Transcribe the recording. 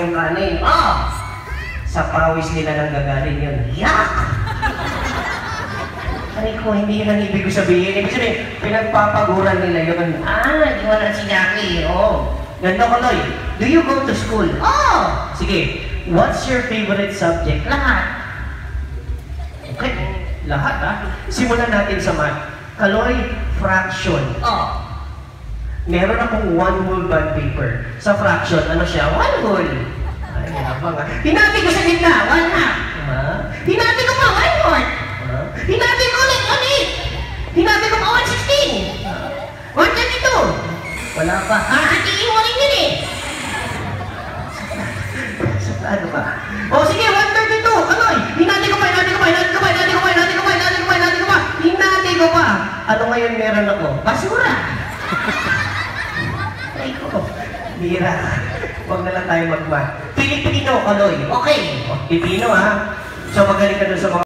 yung kanin. Sa pawis nila nang gagaling yun. Yak! Ay ko, hindi yun ang ibig ko sabihin. Ibig sabihin, pinagpapaguran nila yun. Di wala si Jackie. Ganda ko, Loy. Do you go to school? Sige. What's your favorite subject? Lahat. Okay. Lahat, ha? Simulan natin sa math. Kaloy, fraction. Meron akong 1 whole bond paper. Sa fraction, ano siya? 1 whole. Ay, habang ha. Hinati ko sa gitna, 1/2. Hinati ko pa, 1/4. Hinati ko ulit, 1/8. Hinati ko pa, 1/16. 1/32. Wala pa. Hatiin mo rin yun eh. Ano ba? Sige, 1/32. Kaloy, hinati ko pa, hinati ko pa, hinati ko pa, hinati ko pa, hinati ko pa, hinati ko pa, hinati ko pa, hinati ko pa. Ano ngayon meron ako? Basura. Ay ko, bira. Huwag na lang tayo mag-math. Pilipino, Kaloy. Okay. Pilipino, ha? So, magaling ka doon sa mga